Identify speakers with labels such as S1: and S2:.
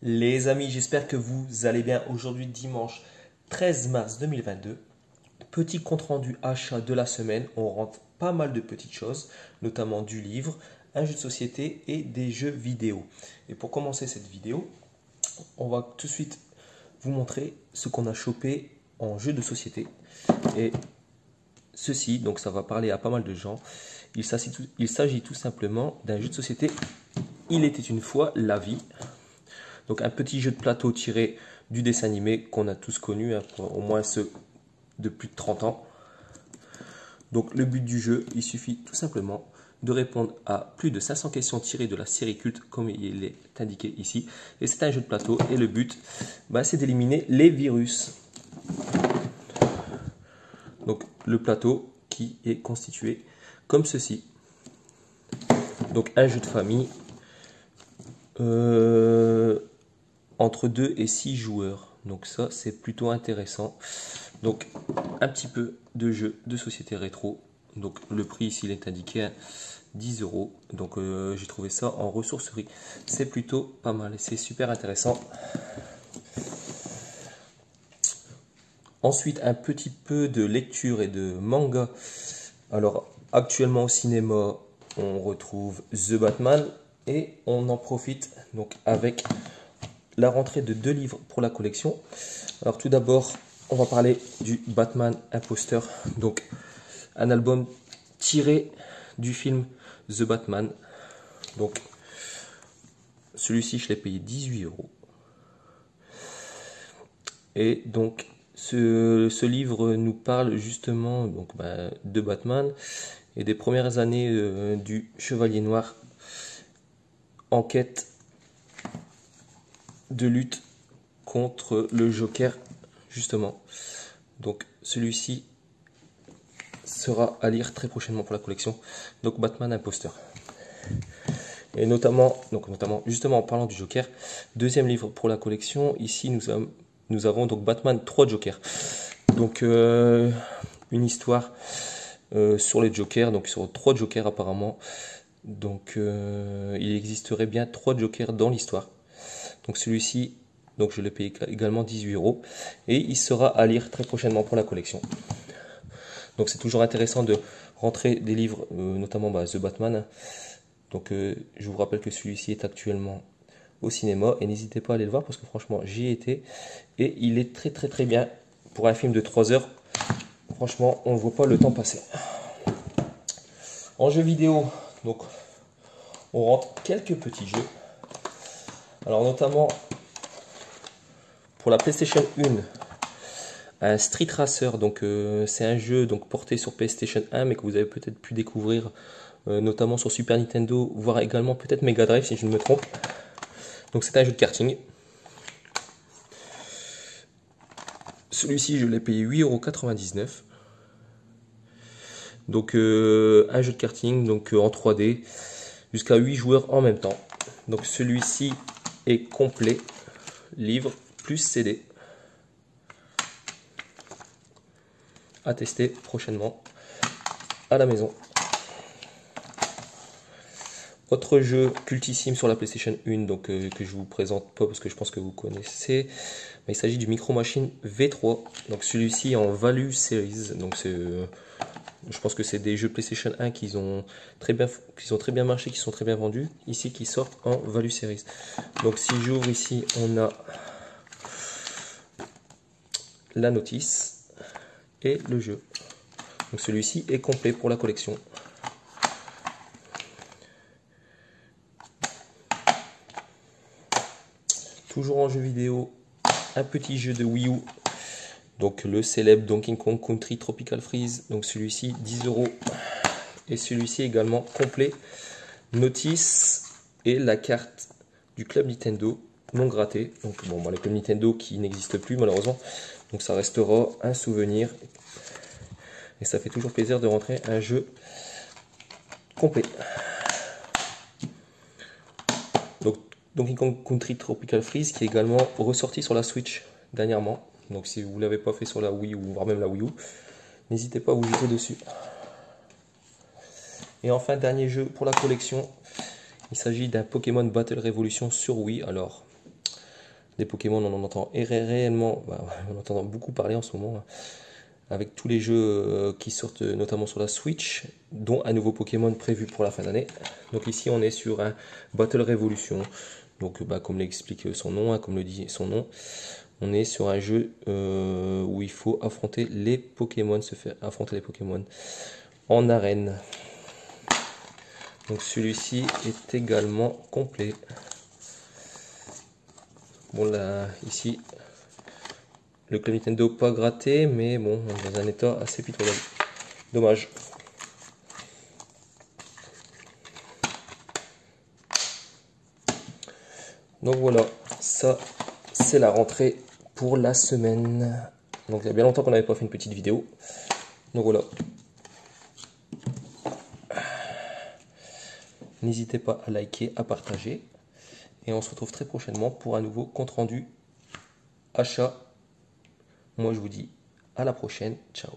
S1: Les amis, j'espère que vous allez bien. Aujourd'hui, dimanche 13 mars 2022. Petit compte-rendu achat de la semaine. On rentre pas mal de petites choses, notamment du livre, un jeu de société et des jeux vidéo. Et pour commencer cette vidéo, on va tout de suite vous montrer ce qu'on a chopé en jeu de société. Et ceci, donc ça va parler à pas mal de gens. Il s'agit tout simplement d'un jeu de société. Il était une fois la vie. Donc un petit jeu de plateau tiré du dessin animé qu'on a tous connu, hein, au moins ceux de plus de 30 ans. Donc le but du jeu, il suffit tout simplement de répondre à plus de 500 questions tirées de la série culte comme il est indiqué ici. Et c'est un jeu de plateau et le but, c'est d'éliminer les virus. Donc le plateau qui est constitué comme ceci. Donc un jeu de famille. Entre 2 et 6 joueurs. Donc ça, c'est plutôt intéressant. Donc, un petit peu de jeu de société rétro. Donc, le prix ici, il est indiqué à 10 €. Donc, j'ai trouvé ça en ressourcerie. C'est plutôt pas mal et c'est super intéressant. Ensuite, un petit peu de lecture et de manga. Alors, actuellement au cinéma, on retrouve The Batman et on en profite donc avec la rentrée de 2 livres pour la collection. Alors tout d'abord, on va parler du Batman Imposteur. Donc un album tiré du film The Batman. Donc celui-ci, je l'ai payé 18 €. Et donc ce livre nous parle justement de Batman et des premières années du Chevalier Noir en quête de lutte contre le Joker justement. Donc celui-ci sera à lire très prochainement pour la collection. Donc Batman Imposteur. Et notamment justement en parlant du Joker, deuxième livre pour la collection. Ici nous avons donc Batman 3 Jokers. Donc une histoire sur les Jokers, donc sur 3 Jokers apparemment. Donc il existerait bien 3 Jokers dans l'histoire. Donc celui-ci, donc je l'ai payé également 18 € et il sera à lire très prochainement pour la collection. Donc c'est toujours intéressant de rentrer des livres, notamment The Batman. Donc je vous rappelle que celui-ci est actuellement au cinéma et n'hésitez pas à aller le voir parce que franchement j'y ai été et il est très bien pour un film de 3 heures. Franchement on ne voit pas le temps passer. En jeu vidéo, donc on rentre quelques petits jeux. Alors notamment pour la PlayStation 1, un Street Racer, donc c'est un jeu donc porté sur PlayStation 1 mais que vous avez peut-être pu découvrir notamment sur Super Nintendo, voire également peut-être Mega Drive si je ne me trompe. Donc c'est un jeu de karting. Celui-ci je l'ai payé 8,99 €. Donc un jeu de karting donc en 3D jusqu'à 8 joueurs en même temps. Donc celui-ci est complet, livre plus CD. À tester prochainement à la maison. Autre jeu cultissime sur la PlayStation 1, donc que je vous présente pas parce que je pense que vous connaissez. Mais il s'agit du Micro Machines V3. Donc celui-ci en Value Series. Donc je pense que c'est des jeux PlayStation 1 qui ont très bien marché, qui sont très bien vendus. Ici qui sortent en Value Series. Donc si j'ouvre ici, on a la notice et le jeu. Donc celui-ci est complet pour la collection. Toujours en jeu vidéo, un petit jeu de Wii U. Donc le célèbre Donkey Kong Country Tropical Freeze. Donc celui-ci 10 €. Et celui-ci également complet. Notice et la carte du Club Nintendo non grattée. Donc le Club Nintendo qui n'existe plus malheureusement. Donc ça restera un souvenir. Et ça fait toujours plaisir de rentrer un jeu complet. Donc Donkey Kong Country Tropical Freeze qui est également ressorti sur la Switch dernièrement. Donc si vous ne l'avez pas fait sur la Wii ou voire même la Wii U, n'hésitez pas à vous jeter dessus. Et enfin, dernier jeu pour la collection, il s'agit d'un Pokémon Battle Revolution sur Wii. Alors, des Pokémon, on en entend réellement, on entend beaucoup parler en ce moment, avec tous les jeux qui sortent notamment sur la Switch, dont un nouveau Pokémon prévu pour la fin d'année. Donc ici on est sur un Battle Revolution, donc comme l'explique son nom, comme le dit son nom, on est sur un jeu où il faut affronter les Pokémon, se faire affronter les Pokémon en arène. Donc celui-ci est également complet. Bon là, ici, le Club Nintendo pas gratté, mais bon, dans un état assez pitoyable. Dommage. Donc voilà, ça c'est la rentrée pour la semaine. Donc il y a bien longtemps qu'on n'avait pas fait une petite vidéo. Donc voilà. N'hésitez pas à liker, à partager. Et on se retrouve très prochainement pour un nouveau compte rendu achat. Moi je vous dis à la prochaine. Ciao.